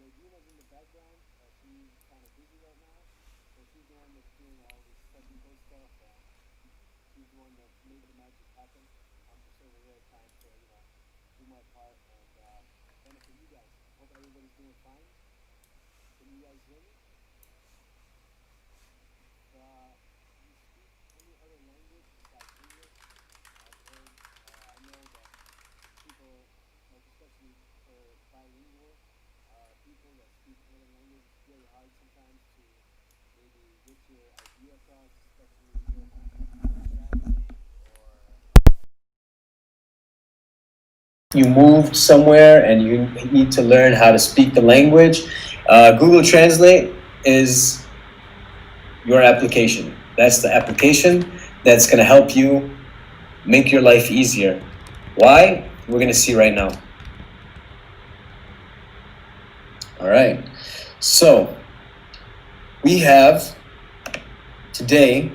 Georgina's in the background. She's kind of busy right now, so she's the one that's doing all this technical stuff, and she's the one that's made the magic happen. I'm just over here trying to, do my part and benefit you guys. Hope everybody's doing fine. Can you guys hear me? If you speak any other language besides English, I've heard, I know that people, like especially for bilingual people that speak another language, it's very hard sometimes to maybe get your idea across, especially if you're traveling or you moved somewhere and you need to learn how to speak the language. Google Translate is your application. That's the application that's going to help you make your life easier. Why? We're going to see right now. All right. So we have today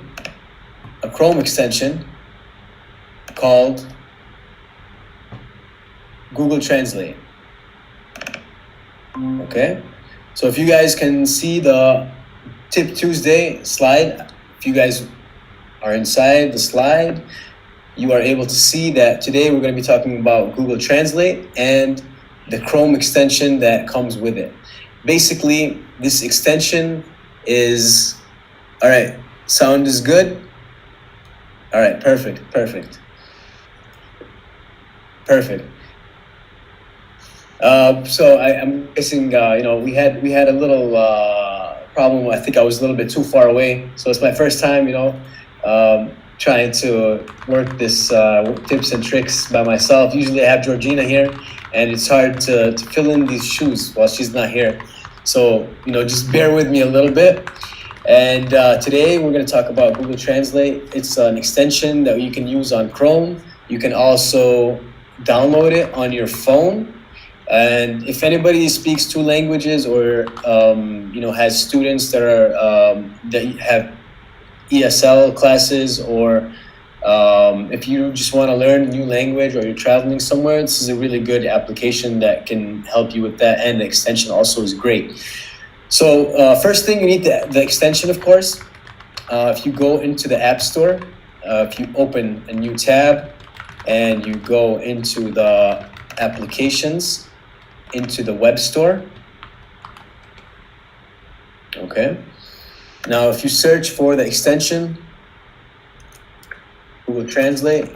a Chrome extension called Google Translate. Okay. So if you guys can see the Tip Tuesday slide, if you guys are inside the slide, you are able to see that today we're going to be talking about Google Translate and the Chrome extension that comes with it. Basically, this extension is, all right, sound is good? All right, perfect. So I'm guessing, we had a little problem. I think I was a little bit too far away. So it's my first time, trying to work this tips and tricks by myself. Usually I have Georgina here, and it's hard to fill in these shoes while she's not here. So, just bear with me a little bit. And today we're going to talk about Google Translate. It's an extension that you can use on Chrome. You can also download it on your phone. And if anybody speaks two languages or has students that are that have ESL classes, or if you just want to learn a new language or you're traveling somewhere, this is a really good application that can help you with that, and the extension also is great. So first thing, you need the extension, of course. If you go into the App Store, if you open a new tab and you go into the applications, into the web store. Okay. Now, if you search for the extension, Google Translate,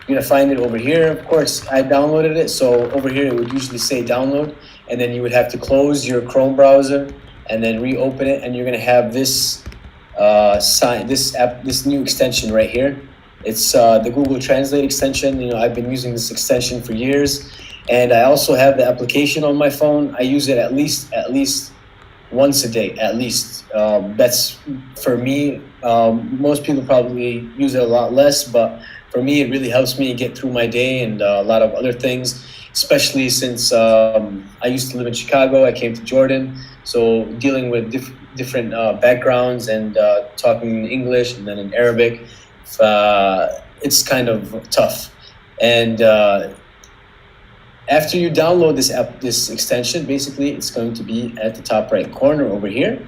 you're gonna find it over here. Of course, I downloaded it, so over here it would usually say download, and then you would have to close your Chrome browser and then reopen it, and you're gonna have this this new extension right here. It's the Google Translate extension. I've been using this extension for years, and I also have the application on my phone. I use it at least once a day, at least. That's for me. Most people probably use it a lot less, but for me, it really helps me get through my day and a lot of other things, especially since I used to live in Chicago. I came to Jordan, so dealing with different backgrounds and talking in English and then in Arabic, it's kind of tough. And after you download this extension, basically it's going to be at the top right corner over here.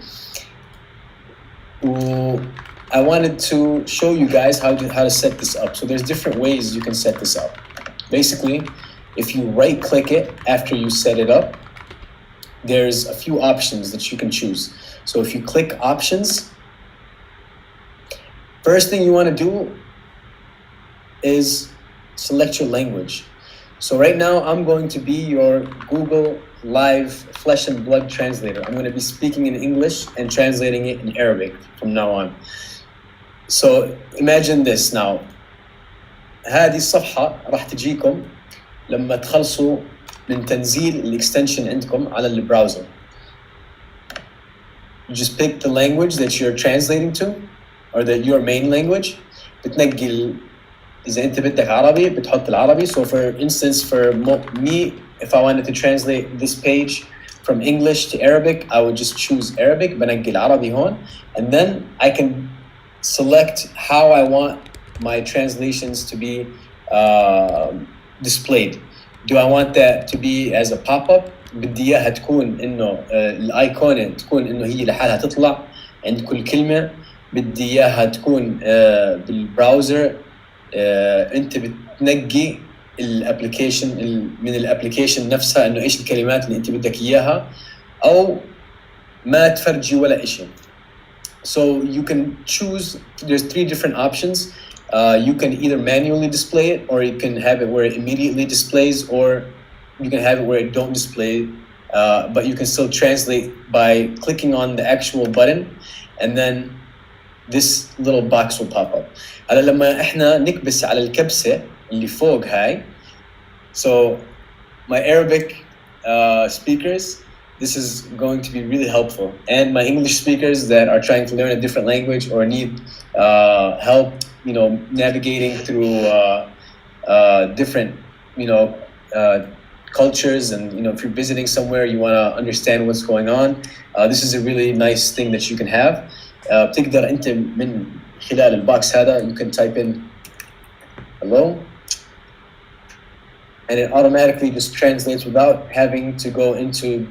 I wanted to show you guys how to set this up. So there's different ways you can set this up. Basically, if you right click it after you set it up, there's a few options that you can choose. So if you click options, first thing you want to do is select your language. So right now I'm going to be your Google Live Flesh and Blood translator. I'm going to be speaking in English and translating it in Arabic from now on. So imagine this now. هذه الصفحة راح تجيكم لما تخلصوا من تنزيل الاكستنشن عندكم على البراوزر. You just pick the language that you're translating to, or your main language. بتنقل إذا أنت بدك عربي بتحط العربي. So for instance, for me, if I wanted to translate this page from English to Arabic, I would just choose Arabic, بنقل عربي هون, and then I can select how I want my translations to be displayed. Do I want that to be as a pop-up؟ بدي اياها تكون انه الايقونه تكون انه هي لحالها تطلع عند كل كلمه. بدي اياها تكون بالبراوزر انت بتنقي الابلكيشن من الابلكيشن نفسها انه ايش الكلمات اللي انت بدك اياها، او ما تفرجي ولا شيء. So you can choose. There's 3 different options. You can either manually display it, or you can have it where it immediately displays, or you can have it where it don't display, but you can still translate by clicking on the actual button, and then this little box will pop up. هلا لما احنا نكبس على الكبسة اللي فوق هاي. So my Arabic speakers, this is going to be really helpful, and my English speakers that are trying to learn a different language or need help, navigating through different, cultures, and if you're visiting somewhere, you want to understand what's going on. This is a really nice thing that you can have. بتقدر انت من خلال البوكس هذا you can type in hello, and it automatically just translates without having to go into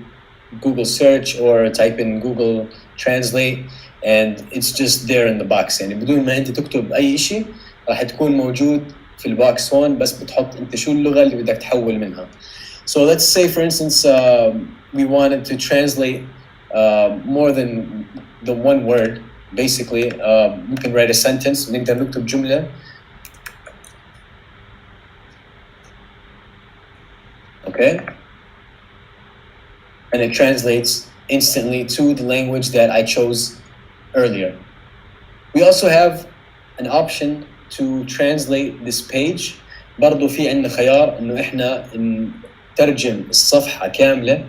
Google search or type in Google Translate, and it's just there in the box. يعني بدون ما انت تكتب اي شيء راح تكون موجود في البوكس هون، بس بتحط انت شو اللغة اللي بدك تحول منها. So let's say for instance we wanted to translate more than the one word. Basically we can write a sentence. نقدر نكتب جملة. Okay, and it translates instantly to the language that I chose earlier. We also have an option to translate this page. برضو في عندنا خيار انه احنا نترجم الصفحة كاملة.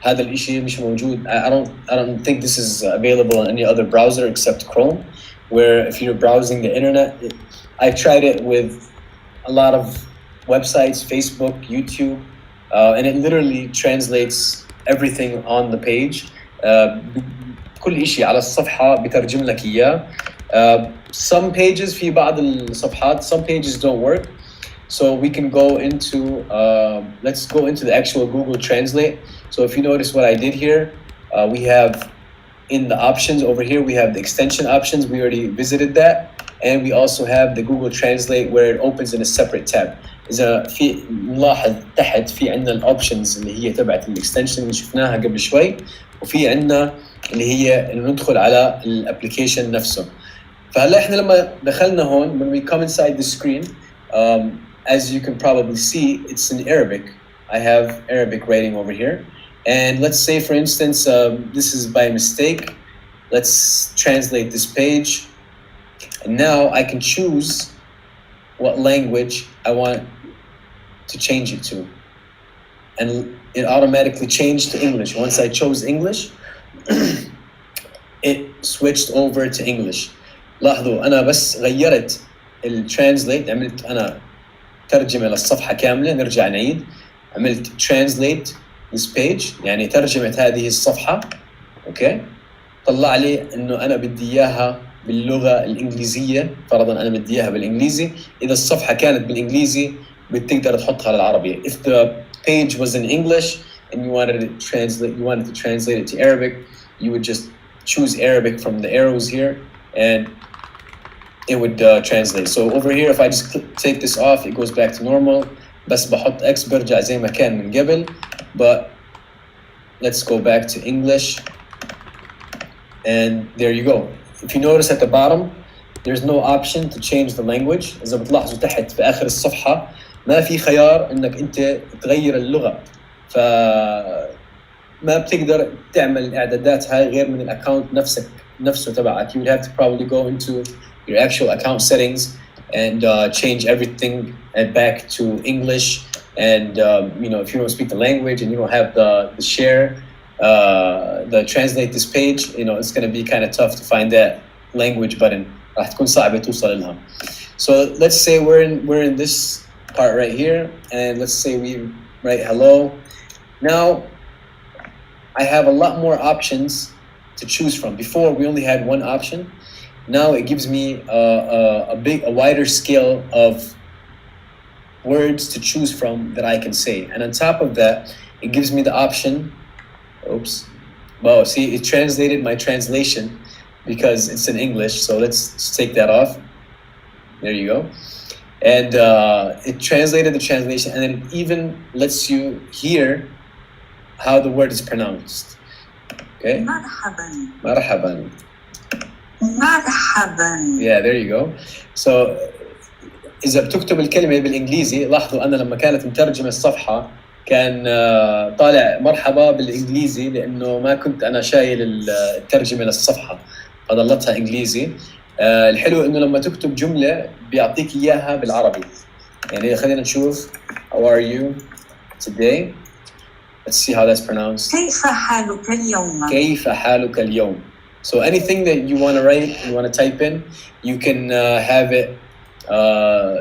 هذا الاشي مش موجود. I don't think this is available on any other browser except Chrome, where if you're browsing the internet, I tried it with a lot of websites, Facebook, YouTube, and it literally translates everything on the page. كل إشي على الصفحة بترجم لك إياه. Some pages في بعض الصفحات, some pages don't work. So we can go into, let's go into the actual Google Translate. So if you notice what I did here, we have in the options over here, we have the extension options. We already visited that. And we also have the Google Translate where it opens in a separate tab. إذا في نلاحظ تحت في عندنا الأوبشنز اللي هي تبعت الإكستنشن اللي شفناها قبل شوي، وفي عندنا اللي هي إنه ندخل على الأبليكيشن نفسه. فهلا إحنا لما دخلنا هون, when we come inside the screen, as you can probably see, it's in Arabic. I have Arabic writing over here. And let's say, for instance, this is by mistake. Let's translate this page. And now I can choose what language I want to change it to. And it automatically changed to English. Once I chose English, it switched over to English. لاحظوا أنا بس غيرت الترانسليت، عملت أنا ترجمة للصفحة كاملة. نرجع نعيد. عملت translate this page، يعني ترجمة هذه الصفحة. اوكي، طلع لي انه انا بدي اياها باللغة الانجليزية. فرضا انا بدي اياها بالانجليزي. اذا الصفحة كانت بالانجليزي بتقدر تحطها للعربية. If the page was in English and you wanted to translate it to Arabic, you would just choose Arabic from the arrows here and it would translate. So over here, if I just take this off, it goes back to normal. بس بحط X برجع زي ما كان من قبل. But let's go back to English. And there you go. If you notice at the bottom, there's no option to change the language. إذا بتلاحظوا تحت في آخر الصفحة ما في خيار إنك أنت تغير اللغة. ما بتقدر تعمل إعدادات هاي غير من الأكاونت نفسه تبعك. You would have to probably go into your actual account settings and change everything back to English. And if you don't speak the language and you don't have the share, the translate this page, it's going to be kind of tough to find that language button. راح تكون صعبة توصل لها. So let's say we're in this part right here, and let's say we write hello. Now I have a lot more options to choose from. Before we only had one option. Now it gives me a wider scale of words to choose from that I can say. And on top of that, it gives me the option. Oops. Well, see, it translated my translation because it's in English. So let's take that off. There you go. And it translated the translation, and then it even lets you hear how the word is pronounced. Okay. مرحبا. مرحبا. مرحبا. Yeah, there you go. So إذا بتكتب الكلمة بالإنجليزي، لاحظوا أنا لما كانت مترجمة الصفحة كان طالع مرحبا بالإنجليزي لأنه ما كنت أنا شايل الترجمة للصفحة فضلتها إنجليزي. الحلو إنه لما تكتب جملة بيعطيك إياها بالعربي. يعني خلينا نشوف. How are you today? Let's see how that's pronounced. كيف حالك اليوم? كيف حالك اليوم? So anything that you want to write, you want to type in, you can have it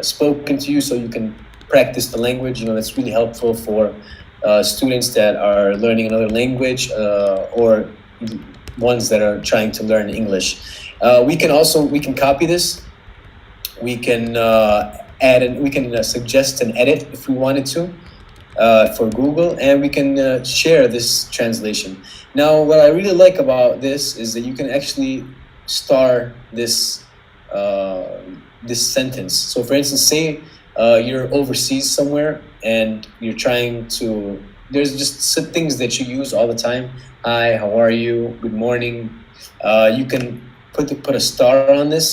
spoken to you so you can practice the language. You know, that's really helpful for students that are learning another language or ones that are trying to learn English. We can copy this. We can add and we can suggest and edit if we wanted to for Google, and we can share this translation. Now, what I really like about this is that you can actually star this this sentence. So, for instance, say you're overseas somewhere and you're trying to. There's just some things that you use all the time. Hi, how are you? Good morning. You can put a star on this,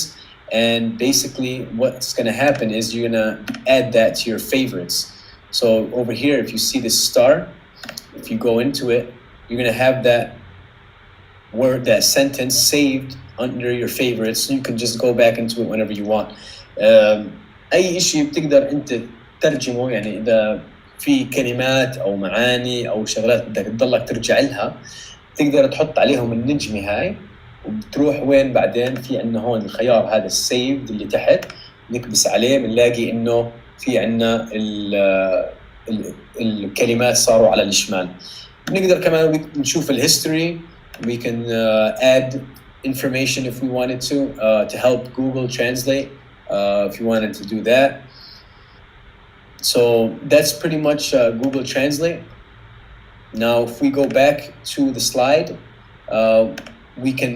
and basically what's going to happen is you're going to add that to your favorites. So over here, if you see this star, if you go into it, you're going to have that word, that sentence saved under your favorites. So you can just go back into it whenever you want. أي شيء بتقدر أنت تترجمه، يعني إذا في كلمات أو معاني أو شغلات بدك تضلك ترجع لها، تقدر تحط عليهم النجمة هاي، وبتروح وين بعدين في عنا هون الخيار هذا السيف اللي تحت، نكبس عليه بنلاقي إنه في عنا الكلمات صاروا على الشمال. نقدر كمان نشوف الهيستوري. We can add information if we wanted to help Google Translate if you wanted to do that. So that's pretty much Google Translate. Now, if we go back to the slide, we can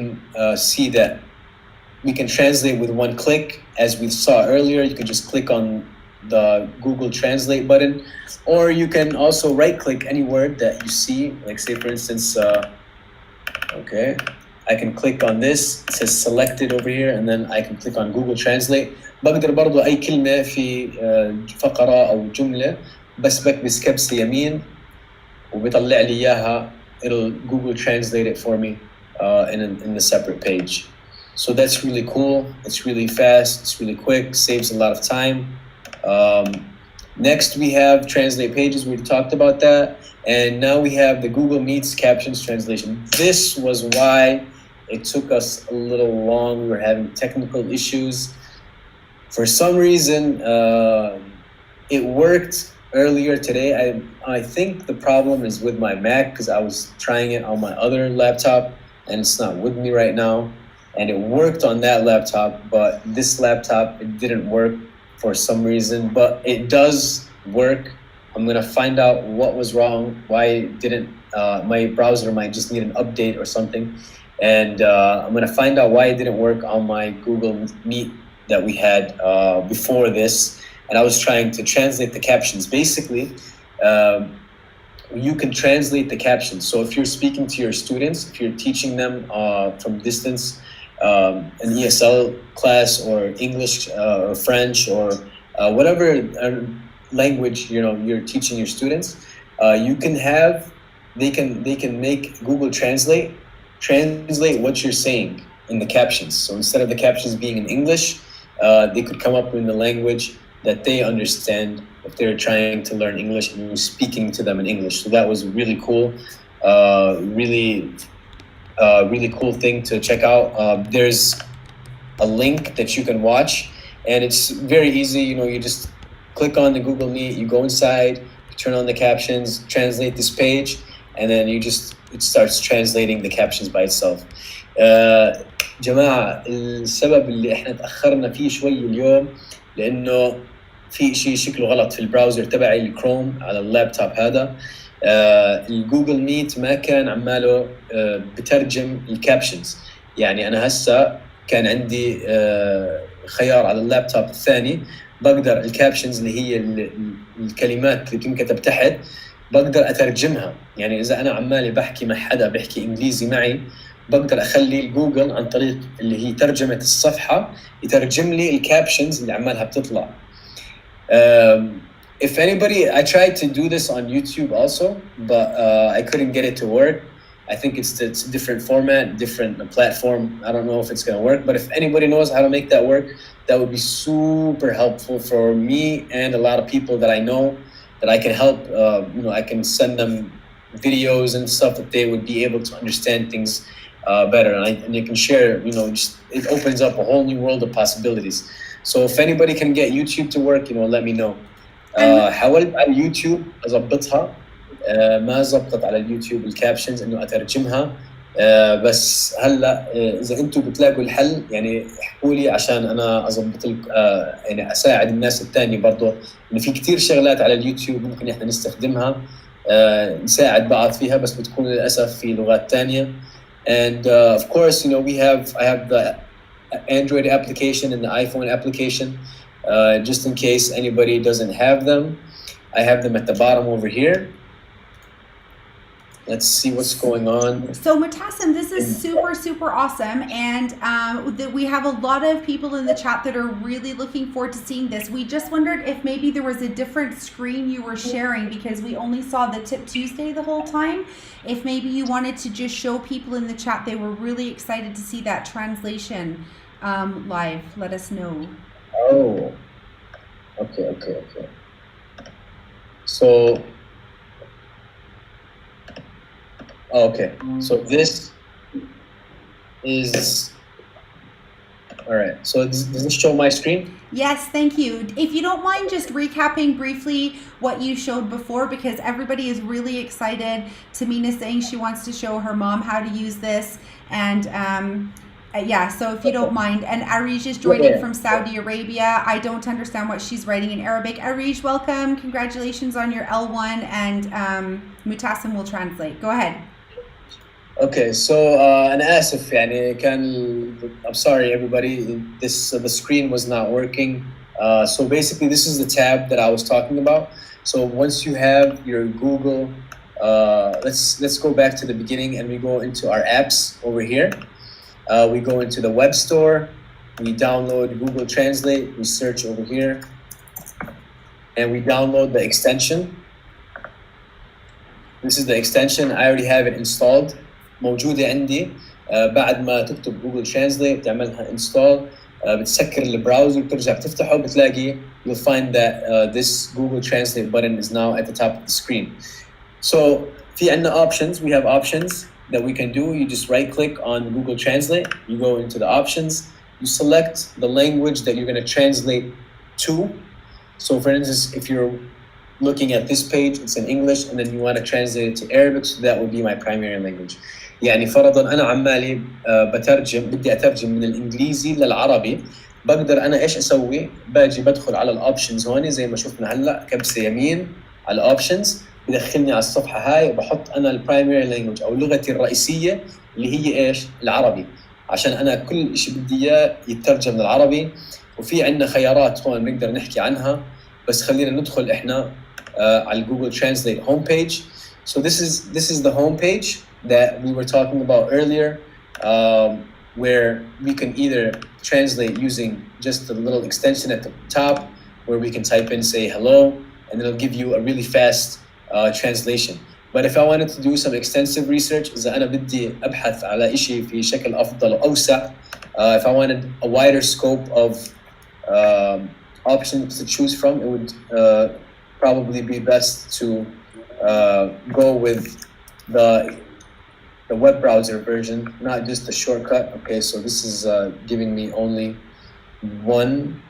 see that we can translate with one click. As we saw earlier, you can just click on the Google Translate button, or you can also right-click any word that you see. Like say, for instance, okay, I can click on this. It says selected over here, and then I can click on Google Translate. بقدر برضو أي كلمة في فقرة أو جملة بس بكبس كبسة يمين وبيطلع لي إياها. It'll Google Translate it for me in the separate page. So that's really cool. It's really fast. It's really quick. Saves a lot of time. Next, we have Translate Pages. We talked about that. And now we have the Google Meets Captions translation. This was why it took us a little long. We were having technical issues. For some reason, it worked earlier today. I think the problem is with my Mac because I was trying it on my other laptop and it's not with me right now. And it worked on that laptop, but this laptop, it didn't work for some reason, but it does work. I'm gonna find out what was wrong, why it didn't, my browser might just need an update or something. And I'm gonna find out why it didn't work on my Google Meet that we had before this. And I was trying to translate the captions. Basically, you can translate the captions. So if you're speaking to your students, if you're teaching them from distance, an ESL class or English or French or whatever language you're teaching your students, you can have they can make Google translate what you're saying in the captions. So instead of the captions being in English, they could come up in the language that they understand if they're trying to learn English and you're speaking to them in English. So that was really cool. Really cool thing to check out. There's a link that you can watch, and it's very easy. You just click on the Google Meet, you go inside, you turn on the captions, translate this page, and then it starts translating the captions by itself. جماعة السبب اللي احنا تأخرنا فيه شوي اليوم لأنه في شيء شكله غلط في البراوزر تبعي الكروم على اللابتوب هذا. الجوجل ميت ما كان عماله بترجم الكابشنز. يعني انا هسه كان عندي خيار على اللابتوب الثاني، بقدر الكابشنز اللي هي الكلمات اللي بتنكتب تحت بقدر اترجمها. يعني اذا انا عمالي بحكي مع حدا بيحكي انجليزي معي، بقدر اخلي الجوجل عن طريق اللي هي ترجمه الصفحه يترجم لي الكابشنز اللي عمالها بتطلع. If anybody, I tried to do this on YouTube also, but I couldn't get it to work. I think it's a different format, different platform. I don't know if it's going to work, but if anybody knows how to make that work, that would be super helpful for me and a lot of people that I know that I can help. I can send them videos and stuff that they would be able to understand things better. And you can share, it opens up a whole new world of possibilities. So if anybody can get YouTube to work, let me know. حاولت على اليوتيوب اضبطها، ما زبطت على اليوتيوب الكابشنز انه اترجمها. بس هلا اذا انتم بتلاقوا الحل يعني احكوا لي عشان انا اضبط لك، يعني اساعد الناس الثانيه برضه، انه في كثير شغلات على اليوتيوب ممكن احنا نستخدمها، نساعد بعض فيها، بس بتكون للاسف في لغات ثانيه. And of course, I have the Android application and the iPhone application. Just in case anybody doesn't have them, I have them at the bottom over here. Let's see what's going on. So Mutassim, this is super awesome, and we have a lot of people in the chat that are really looking forward to seeing this. We just wondered if maybe there was a different screen you were sharing, because we only saw the Tip Tuesday the whole time. If maybe you wanted to just show people in the chat, they were really excited to see that translation live. Let us know. Oh, okay. So, okay. So this is, all right. So does this show my screen? Yes, thank you. If you don't mind just recapping briefly what you showed before, because everybody is really excited. Tamina's saying she wants to show her mom how to use this, and so if you don't mind. And Arish is joining from Saudi Arabia. I don't understand what she's writing in Arabic. Arish, welcome. Congratulations on your L1, and Mutassim will translate. Go ahead. Okay, so أنا آسف يعني I'm sorry everybody, the screen was not working. So basically this is the tab that I was talking about. So once you have your Google, let's go back to the beginning and we go into our apps over here. We go into the web store, we download Google Translate, we search over here, and we download the extension. This is the extension. I already have it installed. موجودة عندي. بعد ما تكتب جوجل ترانسليت تعملها install، بتسكر البراوزر بترجع بتفتحه بتلاقي you'll find that this Google Translate button is now at the top of the screen. So في عندنا options. We have options that we can do. You just right click on Google Translate, you go into the options, you select the language that you're going to translate to. So for instance, if you're looking at this page, it's in English, and then you want to translate it to Arabic, so that would be my primary language. يعني فرضا أنا عمالي بدي أترجم من الإنجليزي للعربي، بقدر أنا إيش أسوي؟ باجي بدخل على الأوبشنز هون زي ما شفنا هلا، كبسة يمين على الأوبشنز بدخلني على الصفحة هاي، وبحط أنا البرايمري لانجوج أو لغتي الرئيسية اللي هي إيش؟ العربي، عشان أنا كل شيء بدي إياه يترجم للعربي. وفي عندنا خيارات هون نقدر نحكي عنها، بس خلينا ندخل إحنا على Google Translate homepage. So this is the homepage that we were talking about earlier, where we can either translate using just the little extension at the top, where we can type in, say hello, and it'll give you a really fast translation. But if I wanted to do some extensive research, إذا أنا بدي أبحث على إشي في شكل أفضل وأوسع, if I wanted a wider scope of options to choose from, it would probably be best to go with the web browser version, not just the shortcut. Okay, so this is giving me only one.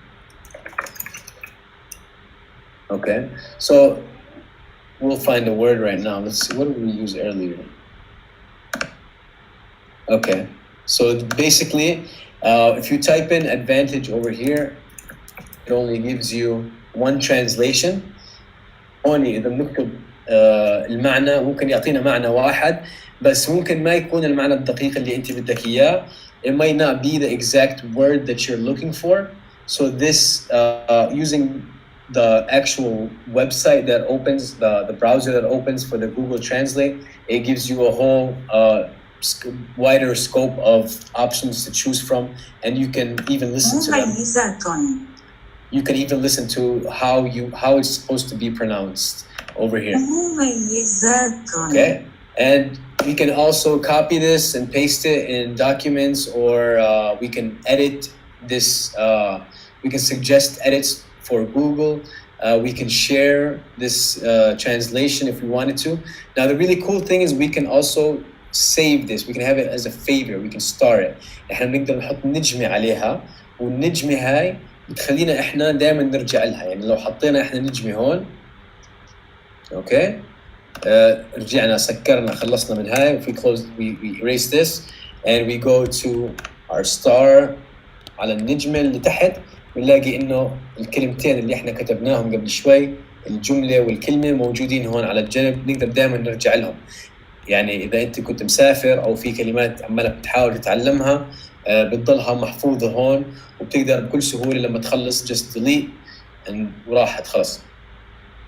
Okay, so we'll find a word right now. Let's see, what did we use earlier? Okay, so basically, if you type in advantage over here, it only gives you one translation. هون إذا بنكتب المعنى ممكن يعطينا معنى واحد بس ممكن ما يكون المعنى الدقيق اللي أنت بدك إياه. It might not be the exact word that you're looking for. So this using the actual website that opens, the browser that opens for the Google Translate, it gives you a whole wider scope of options to choose from, and you can even listen to them. مميزات. You can even listen to how it's supposed to be pronounced over here. مميزات. Okay, and we can also copy this and paste it in documents, or we can edit this. We can suggest edits for Google. We can share this translation if we wanted to. Now, the really cool thing is we can also save this. We can have it as a favor. We can star it. احنا بنقدر نحط نجمة عليها والنجمة هاي بتخلينا احنا دائما نرجع لها. يعني لو حطينا احنا نجمة هون اوكي رجعنا سكرنا خلصنا من هاي. If we close, we erase this and we go to our star على النجمة اللي تحت بنلاقي انه الكلمتين اللي احنا كتبناهم قبل شوي الجملة والكلمة موجودين هون على الجنب. نقدر دائما نرجع لهم. يعني إذا أنت كنت مسافر أو في كلمات عمالك بتحاول تتعلمها بتضلها محفوظة هون وبتقدر بكل سهولة لما تخلص just delete and وراحت خلاص.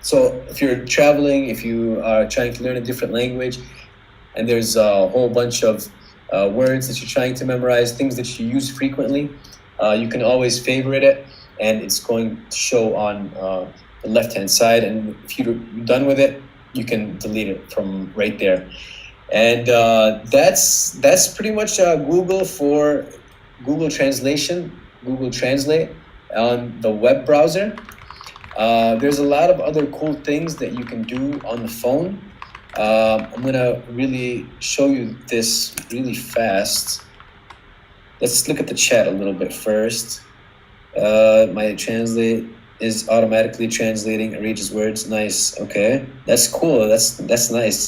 So if you're traveling, if you are trying to learn a different language and there's a whole bunch of words that you're trying to memorize, things that you use frequently, you can always favorite it and it's going to show on the left-hand side. And if you're done with it, you can delete it from right there. And that's pretty much Google for Google Translation, Google Translate on the web browser. There's a lot of other cool things that you can do on the phone. I'm gonna really show you this really fast. Let's look at the chat a little bit first. My translate is automatically translating Arija's words. Nice. Okay, that's cool. That's nice.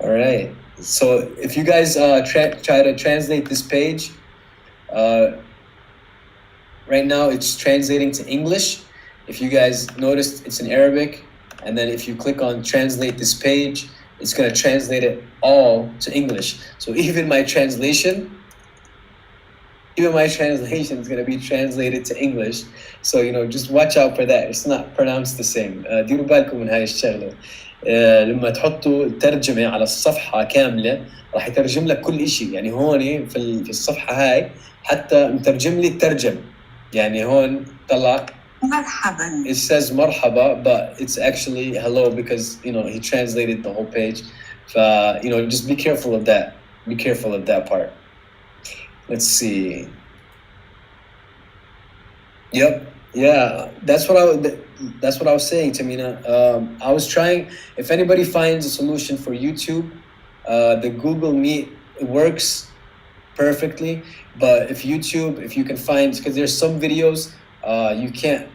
All right. So if you guys try to translate this page, right now it's translating to English. If you guys noticed, it's in Arabic. And then if you click on translate this page, it's going to translate it all to English. So even my translation is going to be translated to English. So, just watch out for that. It's not pronounced the same. ديروا بالكم من هاي الشغلة. لما تحطوا ترجمة على الصفحة كاملة راح يترجم لك كل إشي. يعني هون في الصفحة هاي حتى مترجم لي الترجم. يعني هون طلع مرحبا. It says مرحبا, but it's actually hello because, he translated the whole page. Just be careful of that. Be careful of that part. Let's see. Yep. Yeah. That's what I was saying, Tamina. I was trying. If anybody finds a solution for YouTube, the Google Meet works perfectly. But if you can find, because there's some videos you can't.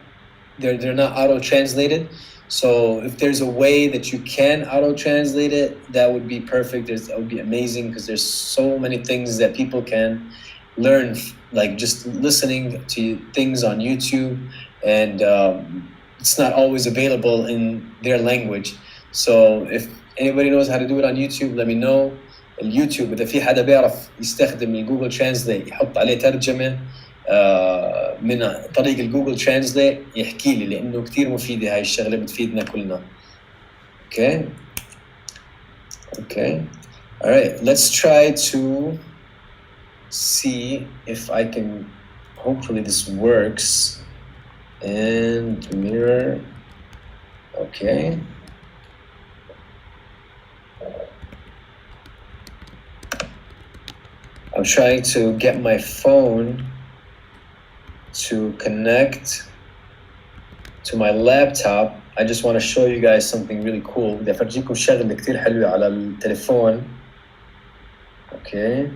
They're not auto translated. So if there's a way that you can auto translate it, that would be perfect. That would be amazing because there's so many things that people can learn, like just listening to things on YouTube, and it's not always available in their language. So if anybody knows how to do it on YouTube, let me know. اليوتيوب إذا في حدا بيعرف يستخدم الجوجل ترانسليت يحط عليه ترجمة من طريق الجوجل ترانسليت يحكي لي لأنه كتير مفيدة هاي الشغلة بتفيدنا كلنا. Okay. All right. Let's try to see if I can. Hopefully this works. And mirror. Okay. I'm trying to get my phone to connect to my laptop. I just want to show you guys something really cool. بدي أفرجيكم شغلة كتير حلوة على التليفون. Okay.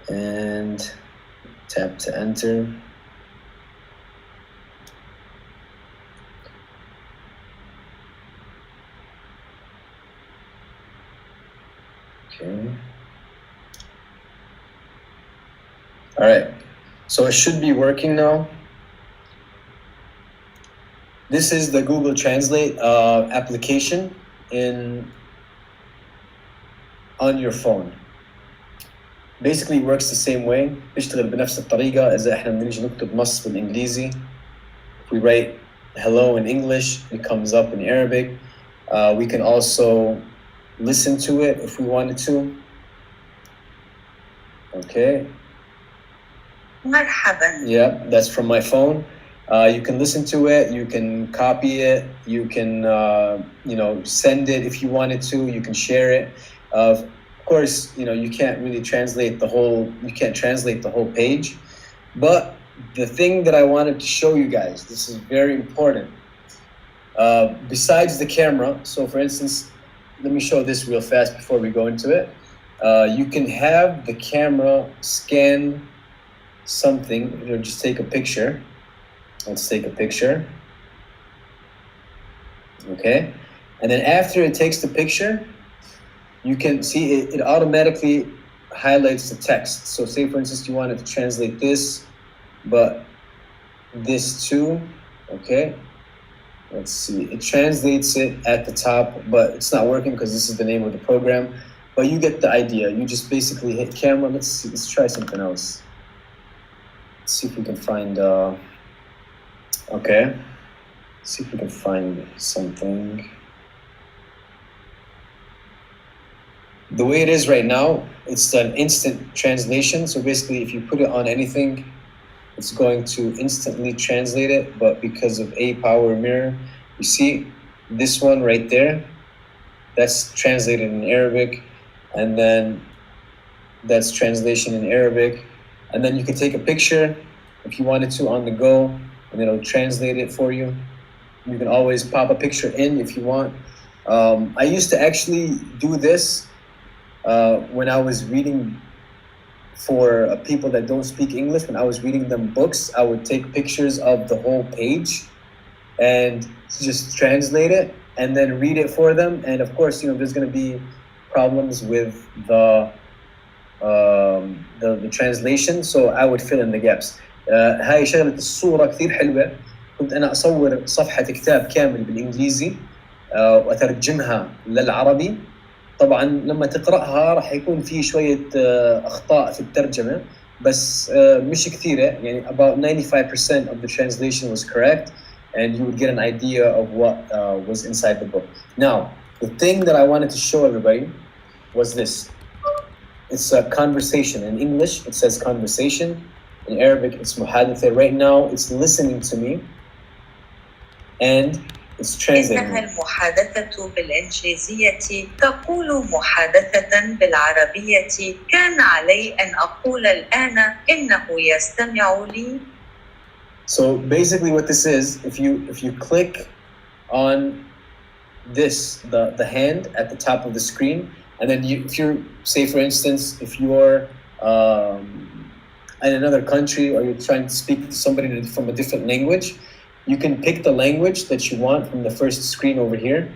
And tap to enter. Okay. All right. So it should be working now. This is the Google Translate application on your phone. Basically it works the same way. بيشتغل بنفس الطريقة إذا إحنا بنيجي نكتب نص بالإنجليزي. If we write hello in English, it comes up in Arabic. We can also listen to it if we wanted to. Okay. مرحبا. Yeah, that's from my phone. You can listen to it, you can copy it, you can send it if you wanted to, you can share it. Of course, you can't really translate the whole page, but the thing that I wanted to show you guys, this is very important. Besides the camera, so for instance, let me show this real fast before we go into it. You can have the camera scan something, just take a picture. Let's take a picture. Okay. And then after it takes the picture, you can see it automatically highlights the text. So say for instance, you wanted to translate this, but this too. Okay. Let's see. It translates it at the top, but it's not working because this is the name of the program. But you get the idea. You just basically hit camera. Let's see. Let's try something else. Let's see if we can find okay. Let's see if we can find something. The way it is right now, it's an instant translation. So basically, if you put it on anything, it's going to instantly translate it. But because of a power mirror, you see this one right there, that's translated in Arabic, and then that's translation in Arabic. And then you can take a picture if you wanted to on the go, and it'll translate it for you. You can always pop a picture in if you want. I used to actually do this when I was reading for people that don't speak English. When I was reading them books, I would take pictures of the whole page and just translate it and then read it for them. And of course, there's going to be problems with the translation, so I would fill in the gaps. هاي شغلة الصورة كثير حلوة. كنت أنا أصور صفحة كتاب كامل بالإنجليزي وأترجمها للعربي. طبعا لما تقرأها راح يكون في شوية أخطاء في الترجمة، بس مش كثيرة. يعني about 95% of the translation was correct, and you would get an idea of what was inside the book. Now, the thing that I wanted to show everybody was this. It's a conversation. In English, it says conversation. In Arabic, it's muhadatha. Right now, it's listening to me, and it's translating. إنها المحادثة بالإنجليزية تقول محادثة بالعربية. كان علي أن أقول الآن إنه يستمع لي. So basically what this is, if you click on this, the hand at the top of the screen, and then if you're, say for instance, if you're in another country, or you're trying to speak to somebody from a different language, you can pick the language that you want from the first screen over here.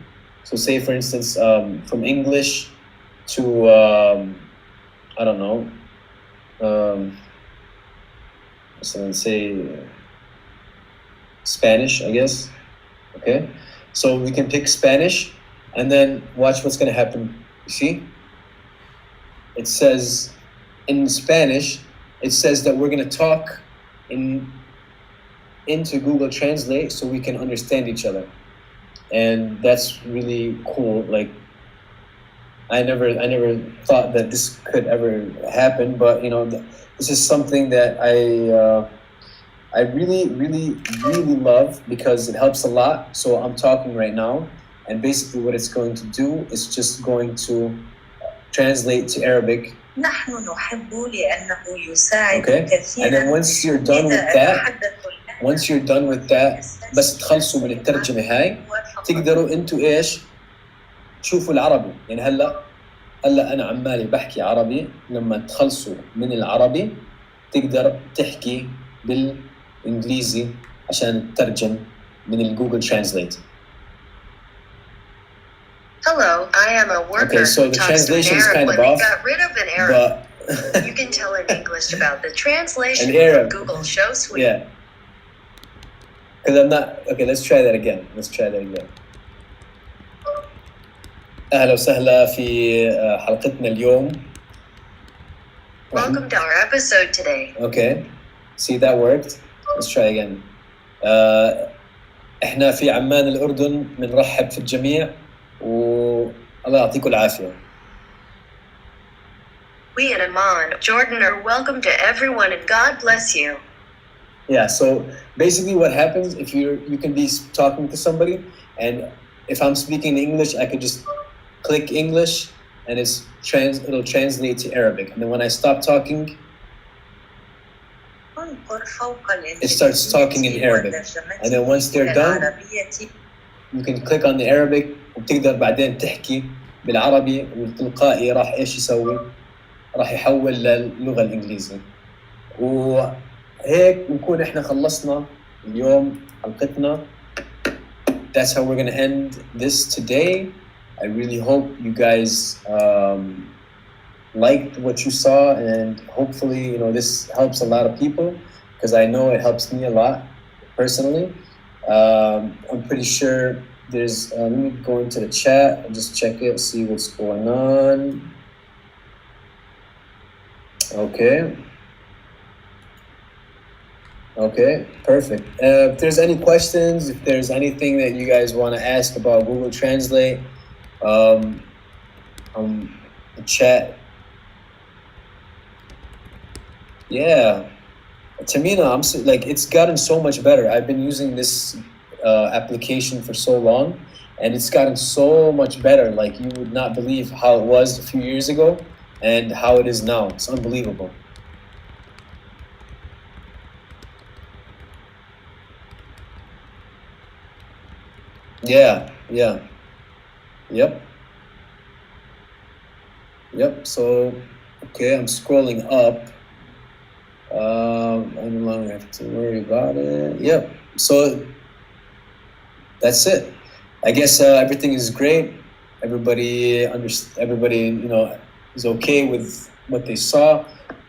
So say for instance, from English to, I don't know, so let's say Spanish, I guess. Okay, so we can pick Spanish, and then watch what's going to happen. You see, it says in Spanish, it says that we're going to talk into Google Translate so we can understand each other, and that's really cool. Like I never thought that this could ever happen, but this is something that I really love, because it helps a lot. So I'm talking right now, and basically what it's going to do is just going to translate to Arabic. نحن نحب لأنه يساعد Okay, كثيرا. and then once you're done with that, بس تخلصوا من الترجمة هاي، تقدروا انتوا ايش تشوفوا العربي. يعني هلا انا عمالي بحكي عربي، لما تخلصوا من العربي تقدر تحكي بالانجليزي عشان تترجم من الجوجل ترانسليت. Hello, I am a worker. Okay, so the translation is kind of off, but You can tell in English about the translation An Arab. from Google Show Suite. Yeah. Because I'm not. Okay, let's try that again. أهلا وسهلا في حلقتنا اليوم. Welcome to our episode today. Okay. See, that worked. Let's try again. احنا في عمان الأردن بنرحب في الجميع والله يعطيكم العافية. We in Amman, Jordan are welcome to everyone and God bless you. Yeah, so basically what happens if you can be talking to somebody, and if I'm speaking English, I could just click English and it'll translate to Arabic. And then when I stop talking, it starts talking in Arabic. And then once they're done, you can click on the Arabic وبتقدر بعدين تحكي بالعربي والتلقائي راح ايش يسوي؟ راح يحول للغة الإنجليزية. وهيك نكون احنا خلصنا اليوم حلقتنا. That's how we're gonna end this today. I really hope you guys liked what you saw, and hopefully, this helps a lot of people, because I know it helps me a lot personally. I'm pretty sure there's, let me go into the chat and just check it, see what's going on. Okay, perfect. If there's any questions, if there's anything that you guys want to ask about Google Translate, the chat. Yeah, Tamina, it's gotten so much better. I've been using this application for so long, and it's gotten so much better. Like, you would not believe how it was a few years ago and how it is now. It's unbelievable. Yeah. Yep. So, okay, I'm scrolling up. I no longer have to worry about it. Yep. So that's it. I guess everything is great. Everybody is okay with what they saw.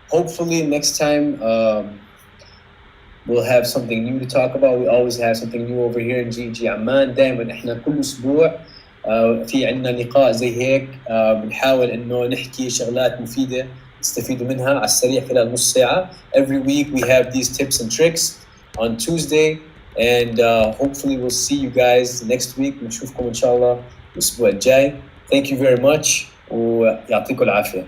Hopefully next time we'll have something new to talk about. We always have something new over here in جي عمان. دائما احنا كل اسبوع في عندنا لقاء زي هيك. بنحاول انه نحكي شغلات مفيدة تستفيدوا منها على السريع خلال نص ساعة. Every week we have these tips and tricks on Tuesday, and hopefully we'll see you guys next week. نشوفكم إن شاء الله الأسبوع الجاي. Thank you very much ويعطيكم العافية.